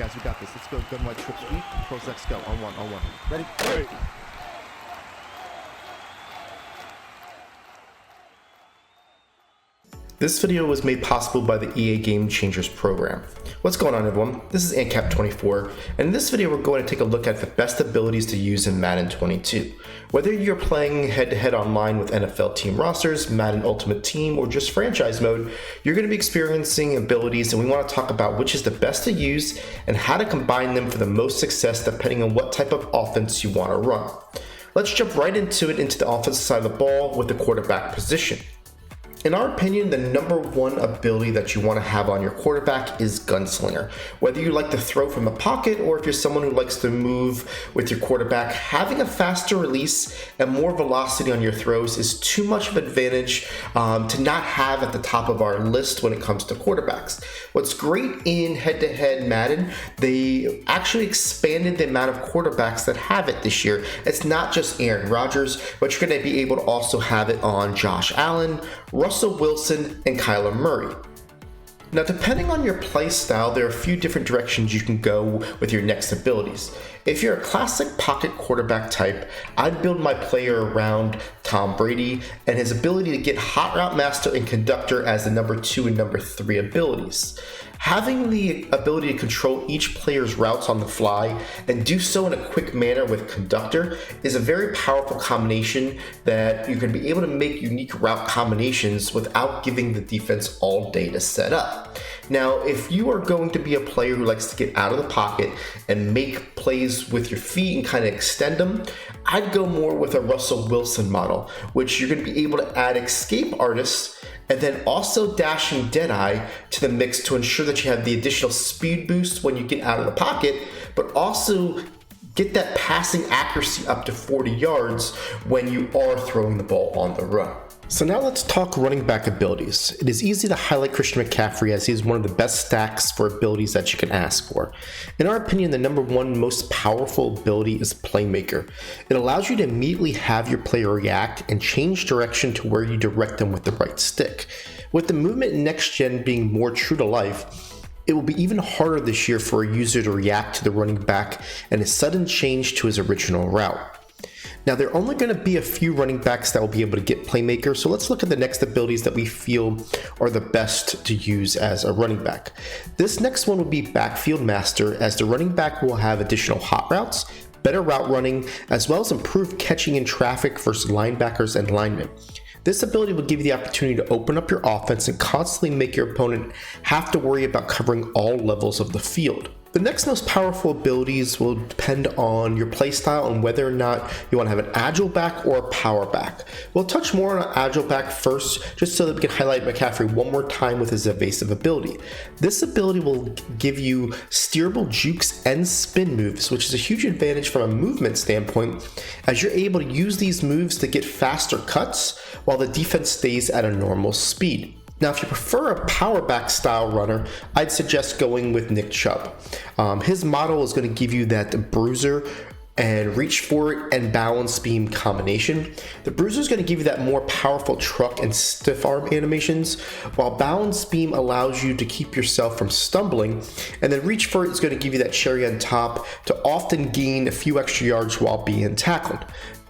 guys, we got this. Let's go. Gun wide trip sweep. Pros X go. On one. Ready? Ready. This video was made possible by the EA Game Changers program. What's going on, everyone? This is AncapTwenty4, and in this video we're going to take a look at the best abilities to use in Madden 22. Whether you're playing head-to-head online with NFL team rosters, Madden Ultimate Team, or just franchise mode, you're going to be experiencing abilities, and we want to talk about which is the best to use and how to combine them for the most success depending on what type of offense you want to run. Let's jump right into the offensive side of the ball with the quarterback position. In our opinion, the number one ability that you want to have on your quarterback is Gunslinger. Whether you like to throw from the pocket or if you're someone who likes to move with your quarterback, having a faster release and more velocity on your throws is too much of an advantage to not have at the top of our list when it comes to quarterbacks. What's great in head-to-head Madden, they actually expanded the amount of quarterbacks that have it this year. It's not just Aaron Rodgers, but you're going to be able to also have it on Josh Allen, Russell Wilson, and Kyler Murray. Now, depending on your play style, there are a few different directions you can go with your next abilities. If you're a classic pocket quarterback type, I'd build my player around Tom Brady and his ability to get Hot Route Master and Conductor as the number 2 and number 3 abilities. Having the ability to control each player's routes on the fly and do so in a quick manner with Conductor is a very powerful combination that you can be able to make unique route combinations without giving the defense all day to set up. Now, if you are going to be a player who likes to get out of the pocket and make plays with your feet and kind of extend them, I'd go more with a Russell Wilson model, which you're going to be able to add escape artists and then also dashing Deadeye to the mix to ensure that you have the additional speed boost when you get out of the pocket, but also get that passing accuracy up to 40 yards when you are throwing the ball on the run. So now let's talk running back abilities. It is easy to highlight Christian McCaffrey as he is one of the best stacks for abilities that you can ask for. In our opinion, the number one most powerful ability is Playmaker. It allows you to immediately have your player react and change direction to where you direct them with the right stick. With the movement in next gen being more true to life, it will be even harder this year for a user to react to the running back and a sudden change to his original route. Now, there are only going to be a few running backs that will be able to get Playmaker, so let's look at the next abilities that we feel are the best to use as a running back. This next one will be Backfield Master, as the running back will have additional hot routes, better route running, as well as improved catching in traffic versus linebackers and linemen. This ability will give you the opportunity to open up your offense and constantly make your opponent have to worry about covering all levels of the field. The next most powerful abilities will depend on your playstyle and whether or not you want to have an agile back or a power back. We'll touch more on an agile back first, just so that we can highlight McCaffrey one more time with his evasive ability. This ability will give you steerable jukes and spin moves, which is a huge advantage from a movement standpoint, as you're able to use these moves to get faster cuts while the defense stays at a normal speed. Now, if you prefer a power back style runner, I'd suggest going with Nick Chubb. His model is going to give you that bruiser and reach for it and balance beam combination. The bruiser is going to give you that more powerful truck and stiff arm animations, while balance beam allows you to keep yourself from stumbling, and then reach for it is going to give you that cherry on top to often gain a few extra yards while being tackled.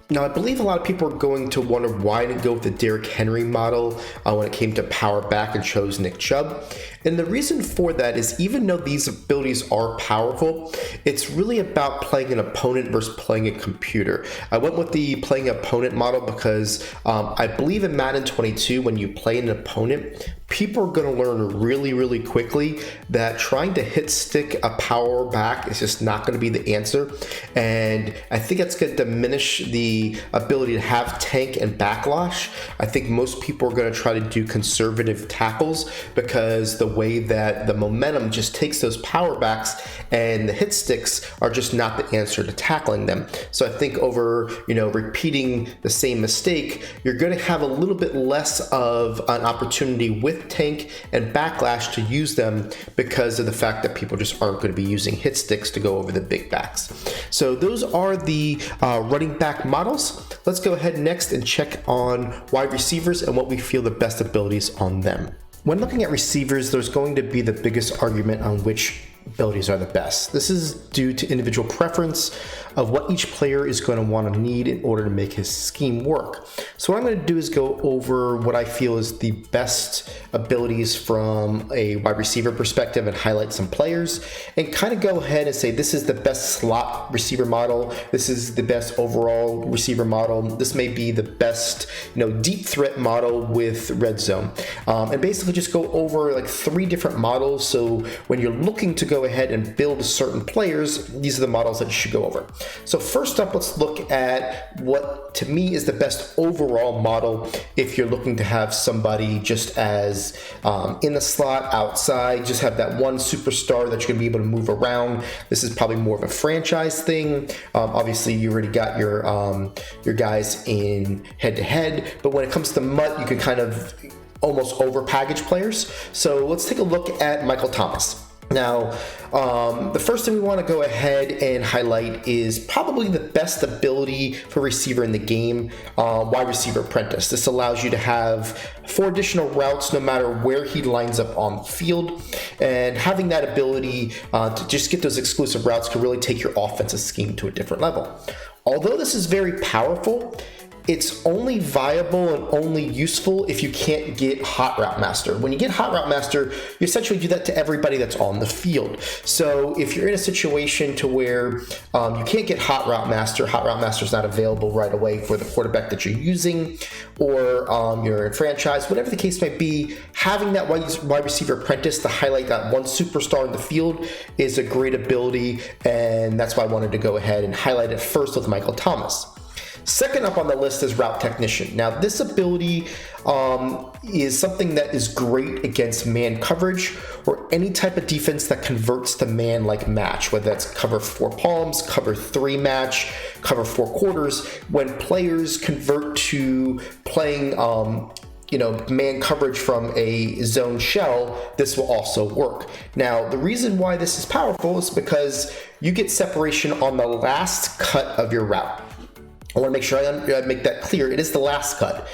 Now, I believe a lot of people are going to wonder why I didn't go with the Derrick Henry model when it came to power back and chose Nick Chubb. And the reason for that is, even though these abilities are powerful, it's really about playing an opponent versus playing a computer. I went with the playing opponent model because I believe in Madden 22, when you play an opponent, people are going to learn really quickly that trying to hit stick a power back is just not going to be the answer. And I think it's going to diminish the ability to have tank and backlash. I think most people are going to try to do conservative tackles because the way that the momentum just takes those power backs and the hit sticks are just not the answer to tackling them. So I think over, repeating the same mistake, you're going to have a little bit less of an opportunity with tank and backlash to use them because of the fact that people just aren't going to be using hit sticks to go over the big backs. So those are the running back models. Let's go ahead next and check on wide receivers and what we feel the best abilities on them. When looking at receivers, there's going to be the biggest argument on which abilities are the best. This is due to individual preference of what each player is going to want to need in order to make his scheme work. So what I'm going to do is go over what I feel is the best abilities from a wide receiver perspective and highlight some players and kind of go ahead and say this is the best slot receiver model, this is the best overall receiver model, this may be the best deep threat model with red zone, and basically just go over like 3 different models. So when you're looking to go ahead and build certain players, these are the models that you should go over. So first up, let's look at what to me is the best overall model if you're looking to have somebody just as in the slot, outside, just have that one superstar that you're going to be able to move around. This is probably more of a franchise thing. Obviously, you already got your guys in head-to-head, but when it comes to MUT, you can kind of almost over-package players. So let's take a look at Michael Thomas. Now, the first thing we want to go ahead and highlight is probably the best ability for receiver in the game, wide receiver Apprentice. This allows you to have 4 additional routes no matter where he lines up on the field, and having that ability to just get those exclusive routes can really take your offensive scheme to a different level. Although this is very powerful, it's only viable and only useful if you can't get Hot Route Master. When you get Hot Route Master, you essentially do that to everybody that's on the field. So if you're in a situation to where you can't get Hot Route Master is not available right away for the quarterback that you're using, or you're in franchise, whatever the case might be, having that wide receiver Apprentice to highlight that one superstar in the field is a great ability, and that's why I wanted to go ahead and highlight it first with Michael Thomas. Second up on the list is Route Technician. Now, this ability is something that is great against man coverage or any type of defense that converts to man like match, whether that's cover 4 palms, cover 3 match, cover 4 quarters. When players convert to playing man coverage from a zone shell, this will also work. Now, the reason why this is powerful is because you get separation on the last cut of your route. I want to make sure I make that clear. It is the last cut.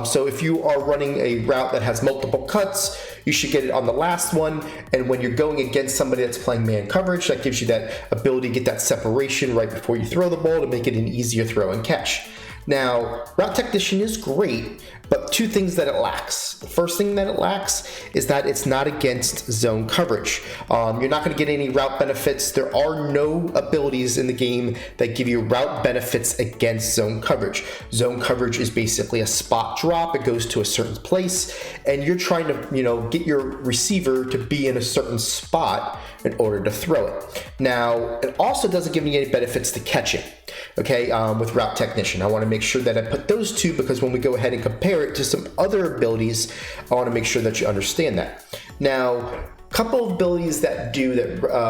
So if you are running a route that has multiple cuts, you should get it on the last one. And when you're going against somebody that's playing man coverage, that gives you that ability to get that separation right before you throw the ball to make it an easier throw and catch. Now, Route Technician is great, but 2 things that it lacks. The first thing that it lacks is that it's not against zone coverage. You're not going to get any route benefits. There are no abilities in the game that give you route benefits against zone coverage. Zone coverage is basically a spot drop. It goes to a certain place, and you're trying to, get your receiver to be in a certain spot in order to throw it. Now, it also doesn't give you any benefits to catching. Okay, with Route Technician. I want to make sure that I put those 2 because when we go ahead and compare it to some other abilities, I want to make sure that you understand that. Now, a couple of abilities that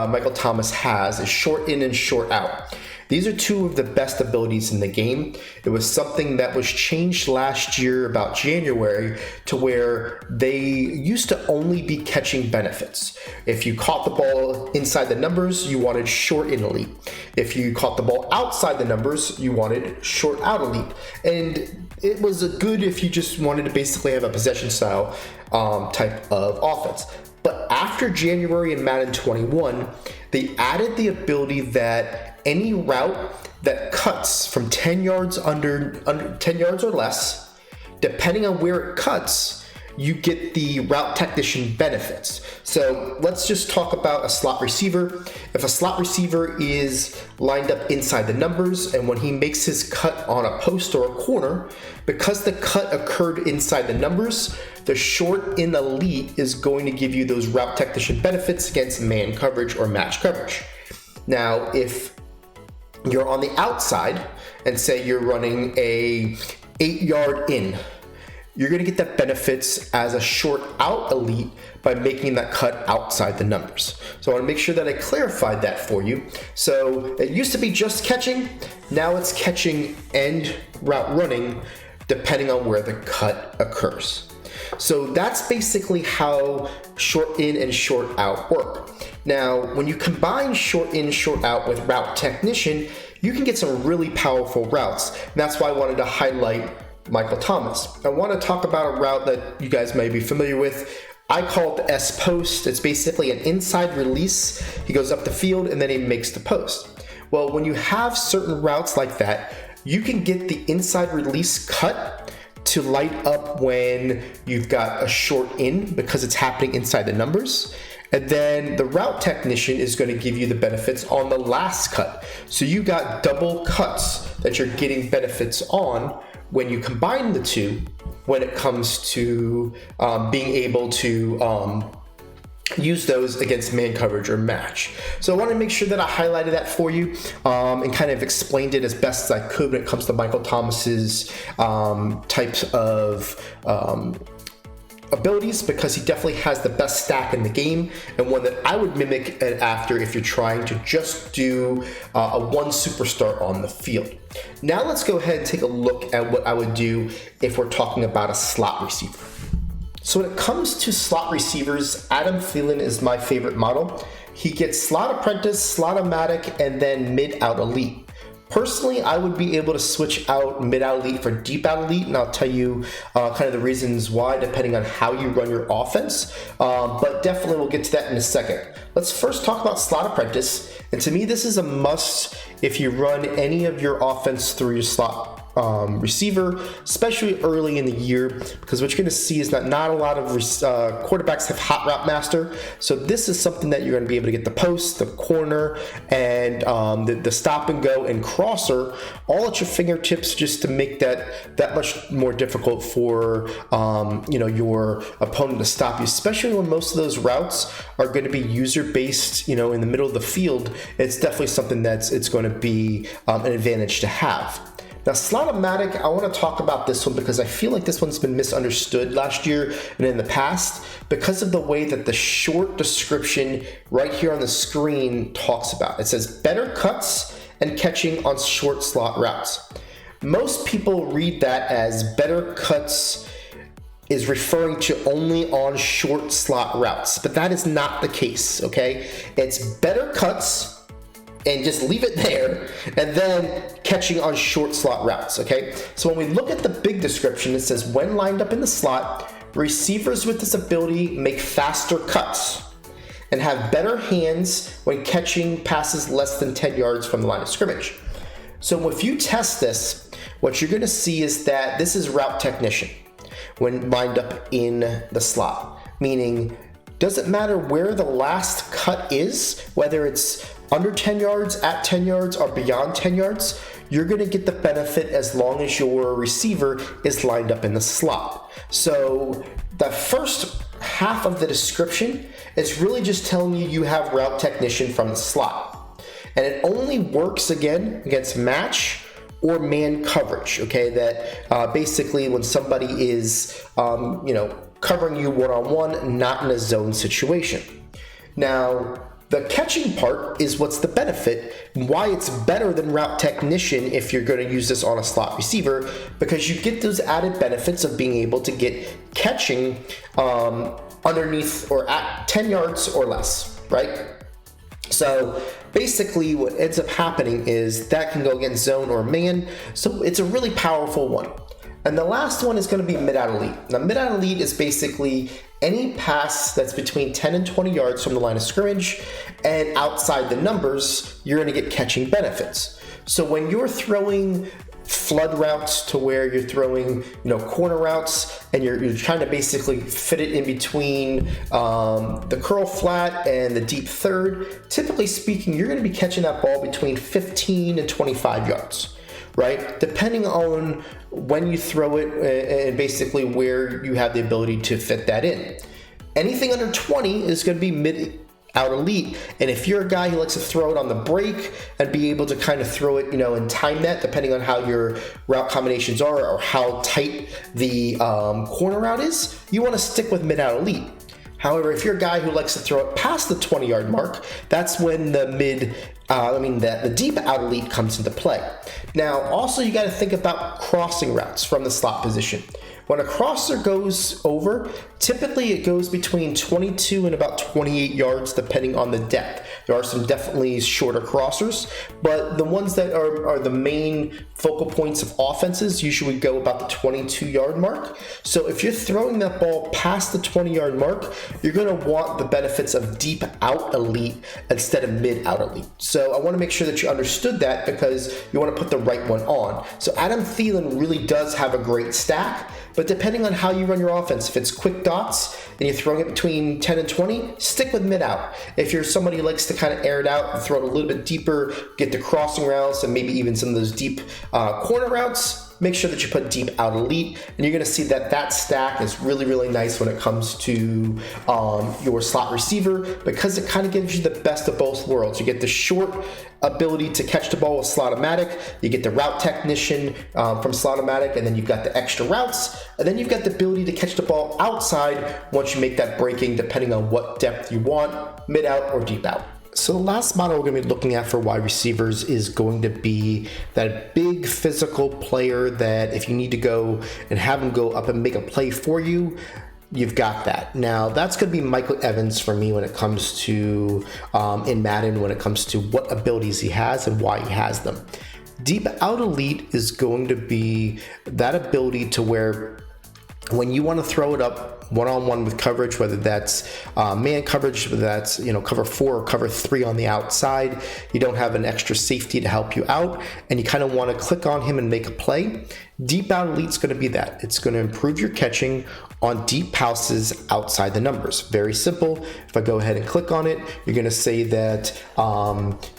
Michael Thomas has is short in and short out. These are 2 of the best abilities in the game. It was something that was changed last year, about January, to where they used to only be catching benefits. If you caught the ball inside the numbers, you wanted short in elite. If you caught the ball outside the numbers, you wanted short out elite. And it was good if you just wanted to basically have a possession style type of offense. But after January in Madden 21, they added the ability that any route that cuts from 10 yards under 10 yards or less, depending on where it cuts, you get the Route Technician benefits. So let's just talk about a slot receiver. If a slot receiver is lined up inside the numbers, and when he makes his cut on a post or a corner, because the cut occurred inside the numbers, the short in elite is going to give you those Route Technician benefits against man coverage or match coverage. Now, if you're on the outside and say you're running a 8-yard in, you're going to get that benefits as a short out elite by making that cut outside the numbers. So I want to make sure that I clarified that for you. So it used to be just catching, now it's catching and route running depending on where the cut occurs. So that's basically how short in and short out work. Now, when you combine short in, short out with Route Technician, you can get some really powerful routes. And that's why I wanted to highlight Michael Thomas. I want to talk about a route that you guys may be familiar with. I call it the S post. It's basically an inside release. He goes up the field and then he makes the post. Well, when you have certain routes like that, you can get the inside release cut to light up when you've got a short in because it's happening inside the numbers. And then the route technician is going to give you the benefits on the last cut. So you got double cuts that you're getting benefits on when you combine the two when it comes to being able to use those against man coverage or match. So I want to make sure that I highlighted that for you and kind of explained it as best as I could when it comes to Michael Thomas's types of abilities, because he definitely has the best stack in the game and one that I would mimic after if you're trying to just do a one superstar on the field. Now let's go ahead and take a look at what I would do if we're talking about a slot receiver. So when it comes to slot receivers, Adam Thielen is my favorite model. He gets slot apprentice, slot-o-matic, and then mid-out elite. Personally, I would be able to switch out mid-out elite for deep-out elite, and I'll tell you kind of the reasons why depending on how you run your offense, but definitely we'll get to that in a second. Let's first talk about slot apprentice, and to me this is a must if you run any of your offense through your slot receiver, especially early in the year, because what you're going to see is that not a lot of quarterbacks have hot route master. So this is something that you're going to be able to get the post, the corner, and the stop and go and crosser all at your fingertips, just to make that much more difficult for your opponent to stop you, especially when most of those routes are going to be user based, in the middle of the field. It's definitely something it's going to be an advantage to have. Now, slot-o-matic, I want to talk about this one because I feel like this one's been misunderstood last year and in the past because of the way that the short description right here on the screen talks about. It says better cuts and catching on short slot routes. Most people read that as better cuts is referring to only on short slot routes, but that is not the case, okay? It's better cuts and just leave it there, and then catching on short slot routes, okay? So when we look at the big description, it says when lined up in the slot, receivers with this ability make faster cuts and have better hands when catching passes less than 10 yards from the line of scrimmage. So if you test this, what you're gonna see is that this is route technician when lined up in the slot, meaning doesn't matter where the last cut is, whether it's under 10 yards, at 10 yards, or beyond 10 yards, you're gonna get the benefit as long as your receiver is lined up in the slot. So the first half of the description is really just telling you have route technician from the slot. And it only works again against match or man coverage, okay? That basically when somebody is, covering you one-on-one, not in a zone situation. Now, the catching part is what's the benefit, why it's better than route technician if you're going to use this on a slot receiver, because you get those added benefits of being able to get catching underneath or at 10 yards or less, right? So basically what ends up happening is that can go against zone or man, so it's a really powerful one. And the last one is going to be mid-out elite. Now, mid-out elite is basically any pass that's between 10 and 20 yards from the line of scrimmage and outside the numbers, you're going to get catching benefits. So when you're throwing flood routes to where you're throwing, corner routes, and you're trying to basically fit it in between the curl flat and the deep third, typically speaking, you're going to be catching that ball between 15 and 25 yards. Right? Depending on when you throw it and basically where you have the ability to fit that in. Anything under 20 is going to be mid-out elite. And if you're a guy who likes to throw it on the break and be able to kind of throw it, and time that depending on how your route combinations are or how tight the corner route is, you want to stick with mid-out elite. However, if you're a guy who likes to throw it past the 20-yard mark, that's when the deep out elite comes into play. Now, also you got to think about crossing routes from the slot position. When a crosser goes over, typically it goes between 22 and about 28 yards depending on the depth. There are some definitely shorter crossers, but the ones that are the main focal points of offenses usually go about the 22-yard mark. So if you're throwing that ball past the 20-yard mark, you're going to want the benefits of deep out elite instead of mid out elite. So I want to make sure that you understood that, because you want to put the right one on. So Adam Thielen really does have a great stack, but depending on how you run your offense, if it's quick dots and you're throwing it between 10 and 20, stick with mid out. If you're somebody who likes to kind of air it out and throw it a little bit deeper, get the crossing routes and maybe even some of those deep corner routes, make sure that you put deep out elite, and you're going to see that that stack is really, really nice when it comes to your slot receiver, because it kind of gives you the best of both worlds. You get the short ability to catch the ball with Slotomatic, you get the route technician from Slotomatic, and then you've got the extra routes, and then you've got the ability to catch the ball outside once you make that breaking, depending on what depth you want, mid out or deep out. So the last model we're going to be looking at for wide receivers is going to be that big physical player that if you need to go and have him go up and make a play for you, you've got that. Now that's going to be Michael Evans for me when it comes to in Madden, when it comes to what abilities he has and why he has them. Deep out elite is going to be that ability to where when you want to throw it up one-on-one with coverage, whether that's man coverage, whether that's cover 4 or cover 3 on the outside, you don't have an extra safety to help you out, and you kind of want to click on him and make a play. Deep out elite's going to be that. It's going to improve your catching on deep passes outside the numbers. Very simple. If I go ahead and click on it, you're going to say that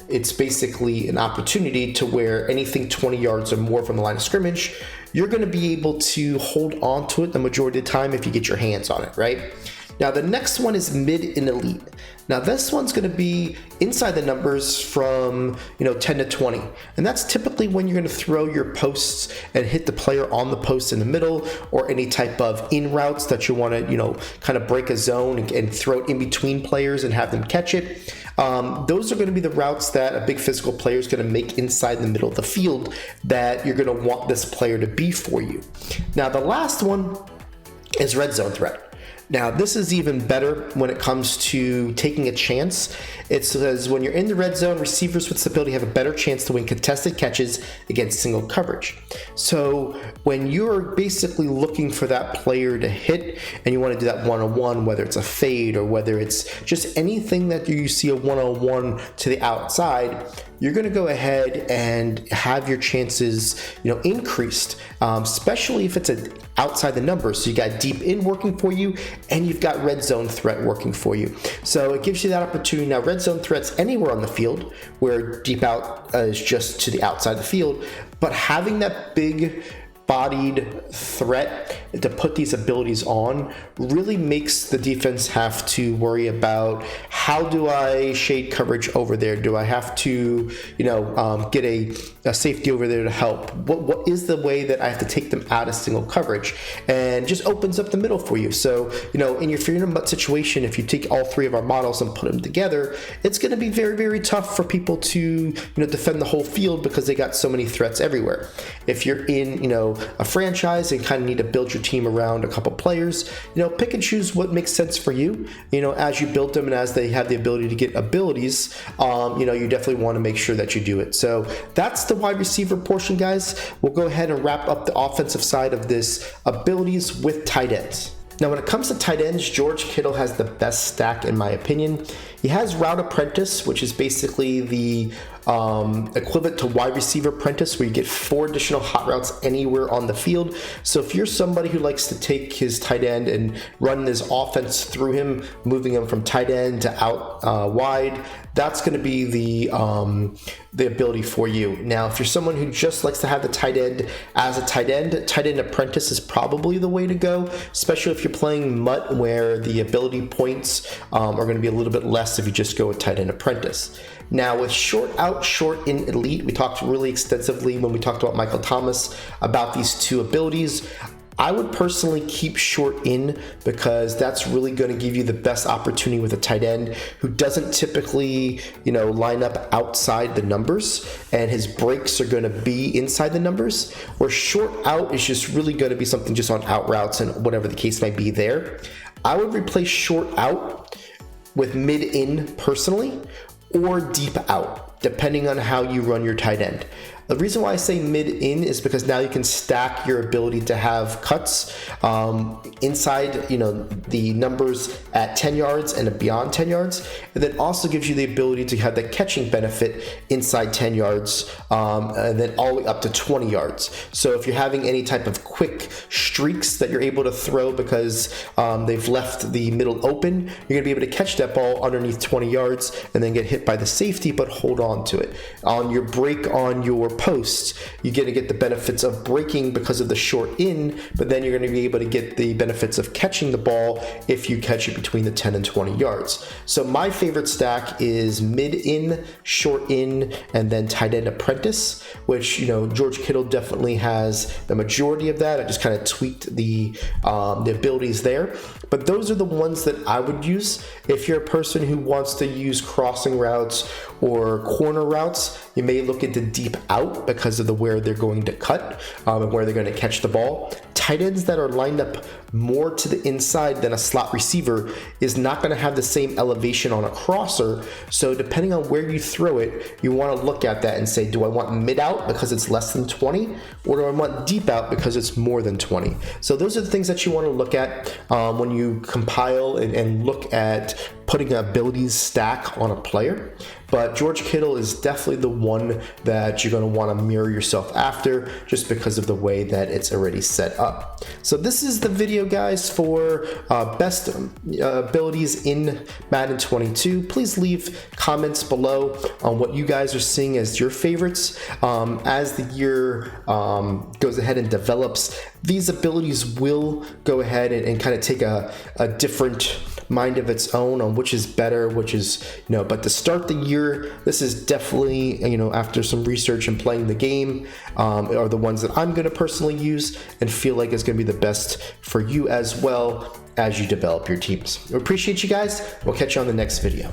it's basically an opportunity to where anything 20 yards or more from the line of scrimmage, you're going to be able to hold on to it the majority of the time if you get your hands on it, right? Now the next one is mid and elite. Now this one's going to be inside the numbers from 10 to 20, and that's typically when you're going to throw your posts and hit the player on the post in the middle, or any type of in routes that you want to kind of break a zone and throw it in between players and have them catch it. Those are going to be the routes that a big physical player is going to make inside the middle of the field that you're going to want this player to be for you. Now the last one is red zone threat. Now this is even better when it comes to taking a chance. It says when you're in the red zone, receivers with stability have a better chance to win contested catches against single coverage. So when you're basically looking for that player to hit and you want to do that one-on-one, whether it's a fade or whether it's just anything that you see a one-on-one to the outside, you're going to go ahead and have your chances increased, especially if it's outside the numbers. So you got deep in working for you, and you've got red zone threat working for you. So it gives you that opportunity. Now red zone threat's anywhere on the field, where deep out is just to the outside the field, but having that big bodied threat to put these abilities on really makes the defense have to worry about, how do I shade coverage over there? Do I have to get a safety over there to help? What is the way that I have to take them out of single coverage? And just opens up the middle for you. So in your fear and butt situation, if you take all 3 of our models and put them together, it's going to be very, very tough for people to defend the whole field, because they got so many threats everywhere. If you're in a franchise and kind of need to build your team around a couple players, pick and choose what makes sense for you. As you build them and as they have the ability to get abilities, you definitely want to make sure that you do it. So that's the wide receiver portion, guys. We'll go ahead and wrap up the offensive side of this abilities with tight ends. Now, when it comes to tight ends, George Kittle has the best stack in my opinion. He has Route Apprentice, which is basically the equivalent to wide receiver apprentice, where you get 4 additional hot routes anywhere on the field. So if you're somebody who likes to take his tight end and run his offense through him, moving him from tight end to out wide, that's going to be the ability for you. Now, if you're someone who just likes to have the tight end as a tight end apprentice is probably the way to go, especially if you're playing MUT, where the ability points are going to be a little bit less if you just go with tight end apprentice. Now with short out, short in elite, we talked really extensively when we talked about Michael Thomas about these 2 abilities. I would personally keep short in because that's really going to give you the best opportunity with a tight end who doesn't typically, line up outside the numbers, and his breaks are going to be inside the numbers, where short out is just really going to be something just on out routes and whatever the case might be there. I would replace short out with mid in personally, or deep out, depending on how you run your tight end. The reason why I say mid-in is because now you can stack your ability to have cuts inside, the numbers at 10 yards and beyond 10 yards. And then also gives you the ability to have the catching benefit inside 10 yards and then all the way up to 20 yards. So if you're having any type of quick streaks that you're able to throw because they've left the middle open, you're gonna be able to catch that ball underneath 20 yards and then get hit by the safety, but hold on to it. On your break on your posts, you're going to get the benefits of breaking because of the short in, but then you're going to be able to get the benefits of catching the ball if you catch it between the 10 and 20 yards. So my favorite stack is mid in, short in, and then tight end apprentice, which George Kittle definitely has the majority of that. I just kind of tweaked the abilities there, but those are the ones that I would use. If you're a person who wants to use crossing routes or corner routes, you may look into deep out because of where they're going to cut and where they're going to catch the ball. Tight ends that are lined up more to the inside than a slot receiver is not going to have the same elevation on a crosser. So depending on where you throw it, you want to look at that and say, do I want mid out because it's less than 20, or do I want deep out because it's more than 20? So those are the things that you want to look at when you compile and look at putting an abilities stack on a player. But George Kittle is definitely the one that you're going to want to mirror yourself after, just because of the way that it's already set up. So this is the video, guys, for best abilities in Madden 22. Please leave comments below on what you guys are seeing as your favorites. As the year goes ahead and develops, these abilities will go ahead and kind of take a different mind of its own on which is better, which is, but to start the year, this is definitely, after some research and playing the game, are the ones that I'm going to personally use and feel like it's going to be the best for you as well as you develop your teams. I appreciate you guys. We'll catch you on the next video.